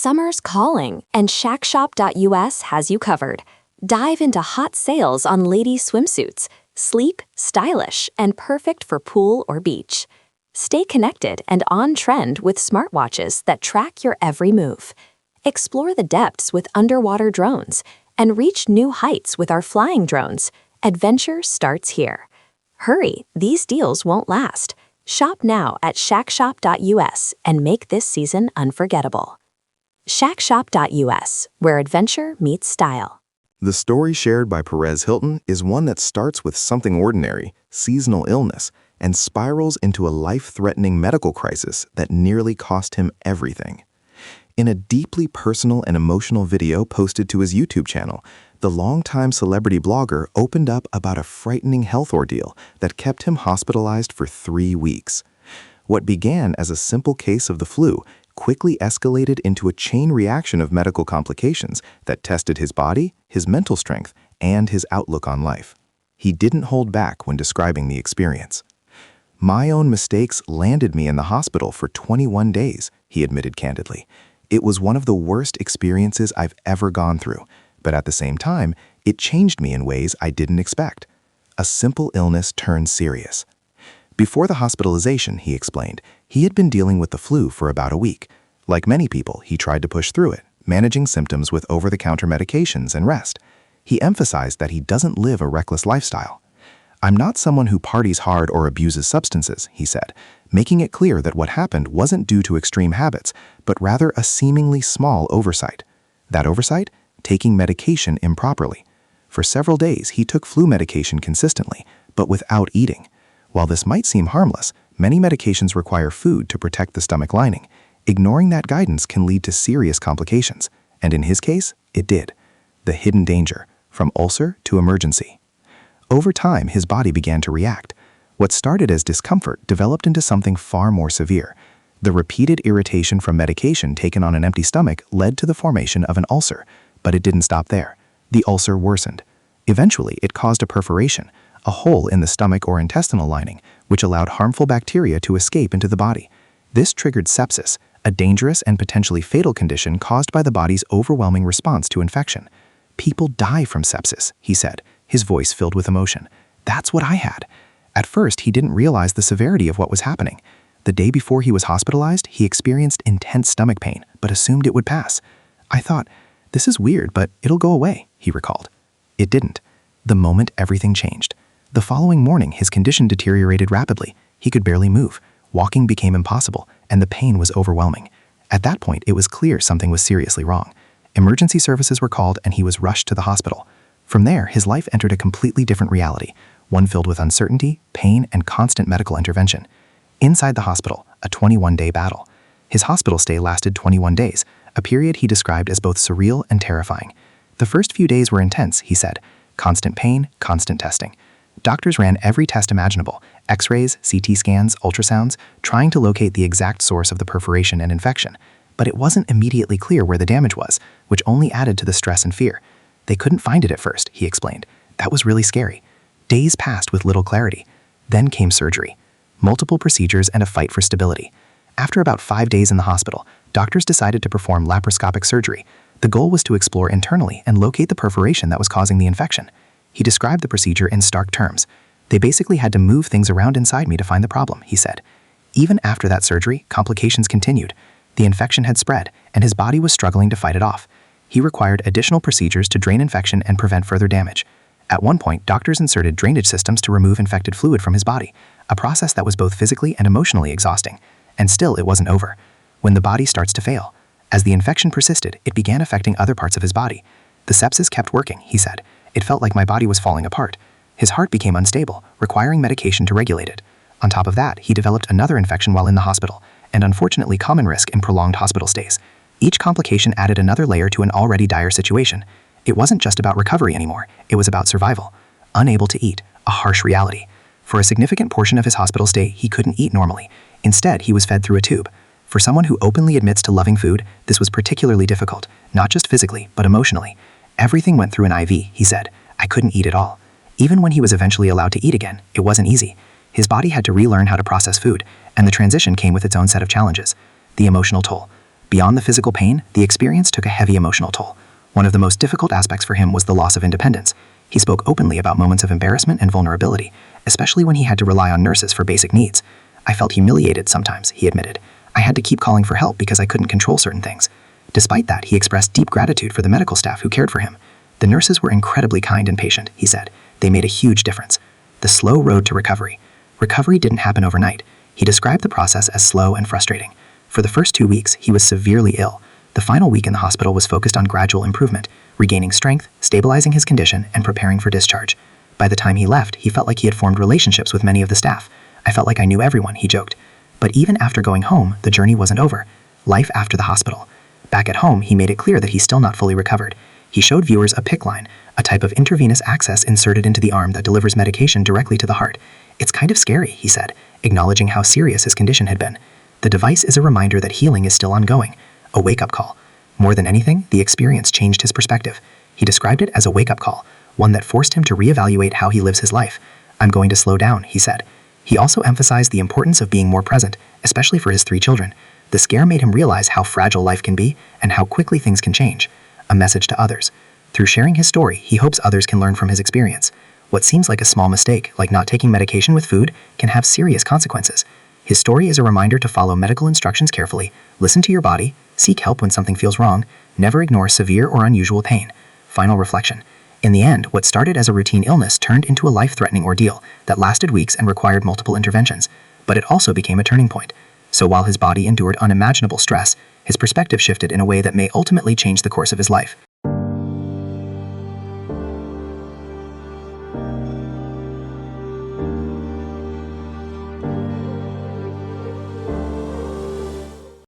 Summer's calling, and shackshop.us has you covered. Dive into hot sales on ladies' swimsuits, sleek, stylish, and perfect for pool or beach. Stay connected and on trend with smartwatches that track your every move. Explore the depths with underwater drones and reach new heights with our flying drones. Adventure starts here. Hurry, these deals won't last. Shop now at shackshop.us and make this season unforgettable. shackshop.us, where adventure meets style. The story shared by Perez Hilton is one that starts with something ordinary, seasonal illness, and spirals into a life-threatening medical crisis that nearly cost him everything. In a deeply personal and emotional video posted to his YouTube channel, the longtime celebrity blogger opened up about a frightening health ordeal that kept him hospitalized for 3 weeks. What began as a simple case of the flu quickly escalated into a chain reaction of medical complications that tested his body, his mental strength, and his outlook on life. He didn't hold back when describing the experience. "My own mistakes landed me in the hospital for 21 days, he admitted candidly. "It was one of the worst experiences I've ever gone through, but at the same time, it changed me in ways I didn't expect. A simple illness turned serious." Before the hospitalization, he explained, he had been dealing with the flu for about a week. Like many people, he tried to push through it, managing symptoms with over-the-counter medications and rest. He emphasized that he doesn't live a reckless lifestyle. "I'm not someone who parties hard or abuses substances," he said, making it clear that what happened wasn't due to extreme habits, but rather a seemingly small oversight. That oversight? Taking medication improperly. For several days, he took flu medication consistently, but without eating. While this might seem harmless, many medications require food to protect the stomach lining. Ignoring that guidance can lead to serious complications, and in his case, it did. The hidden danger, from ulcer to emergency. Over time, his body began to react. What started as discomfort developed into something far more severe. The repeated irritation from medication taken on an empty stomach led to the formation of an ulcer, but it didn't stop there. The ulcer worsened. Eventually, it caused a perforation, a hole in the stomach or intestinal lining, which allowed harmful bacteria to escape into the body. This triggered sepsis, a dangerous and potentially fatal condition caused by the body's overwhelming response to infection. "People die from sepsis," he said, his voice filled with emotion. "That's what I had." At first, he didn't realize the severity of what was happening. The day before he was hospitalized, he experienced intense stomach pain, but assumed it would pass. "I thought, this is weird, but it'll go away," he recalled. It didn't. The moment everything changed. The following morning, his condition deteriorated rapidly. He could barely move. Walking became impossible, and the pain was overwhelming. At that point, it was clear something was seriously wrong. Emergency services were called, and he was rushed to the hospital. From there, his life entered a completely different reality, one filled with uncertainty, pain, and constant medical intervention. Inside the hospital, a 21-day battle. His hospital stay lasted 21 days, a period he described as both surreal and terrifying. "The first few days were intense," he said. "Constant pain, constant testing. Doctors ran every test imaginable, x-rays, CT scans, ultrasounds, trying to locate the exact source of the perforation and infection. But it wasn't immediately clear where the damage was, which only added to the stress and fear. They couldn't find it at first," he explained. "That was really scary." Days passed with little clarity. Then came surgery. Multiple procedures and a fight for stability. After about 5 days in the hospital, doctors decided to perform laparoscopic surgery. The goal was to explore internally and locate the perforation that was causing the infection. He described the procedure in stark terms. "They basically had to move things around inside me to find the problem," he said. Even after that surgery, complications continued. The infection had spread, and his body was struggling to fight it off. He required additional procedures to drain infection and prevent further damage. At one point, doctors inserted drainage systems to remove infected fluid from his body, a process that was both physically and emotionally exhausting. And still, it wasn't over. When the body starts to fail. As the infection persisted, it began affecting other parts of his body. "The sepsis kept working," he said. "It felt like my body was falling apart." His heart became unstable, requiring medication to regulate it. On top of that, he developed another infection while in the hospital, an unfortunately common risk in prolonged hospital stays. Each complication added another layer to an already dire situation. It wasn't just about recovery anymore, it was about survival. Unable to eat, a harsh reality. For a significant portion of his hospital stay, he couldn't eat normally. Instead, he was fed through a tube. For someone who openly admits to loving food, this was particularly difficult, not just physically, but emotionally. "Everything went through an IV," he said. "I couldn't eat at all." Even when he was eventually allowed to eat again, it wasn't easy. His body had to relearn how to process food, and the transition came with its own set of challenges. The emotional toll. Beyond the physical pain, the experience took a heavy emotional toll. One of the most difficult aspects for him was the loss of independence. He spoke openly about moments of embarrassment and vulnerability, especially when he had to rely on nurses for basic needs. "I felt humiliated sometimes," he admitted. "I had to keep calling for help because I couldn't control certain things." Despite that, he expressed deep gratitude for the medical staff who cared for him. "The nurses were incredibly kind and patient," he said. "They made a huge difference." The slow road to recovery. Recovery didn't happen overnight. He described the process as slow and frustrating. For the first 2 weeks, he was severely ill. The final week in the hospital was focused on gradual improvement, regaining strength, stabilizing his condition, and preparing for discharge. By the time he left, he felt like he had formed relationships with many of the staff. "I felt like I knew everyone," he joked. But even after going home, the journey wasn't over. Life after the hospital. Back at home, he made it clear that he's still not fully recovered. He showed viewers a PICC line, a type of intravenous access inserted into the arm that delivers medication directly to the heart. "It's kind of scary," he said, acknowledging how serious his condition had been. The device is a reminder that healing is still ongoing, a wake-up call. More than anything, the experience changed his perspective. He described it as a wake-up call, one that forced him to reevaluate how he lives his life. "I'm going to slow down," he said. He also emphasized the importance of being more present, especially for his 3 children. The scare made him realize how fragile life can be and how quickly things can change. A message to others. Through sharing his story, he hopes others can learn from his experience. What seems like a small mistake, like not taking medication with food, can have serious consequences. His story is a reminder to follow medical instructions carefully, listen to your body, seek help when something feels wrong, never ignore severe or unusual pain. Final reflection. In the end, what started as a routine illness turned into a life-threatening ordeal that lasted weeks and required multiple interventions. But it also became a turning point. So while his body endured unimaginable stress, his perspective shifted in a way that may ultimately change the course of his life.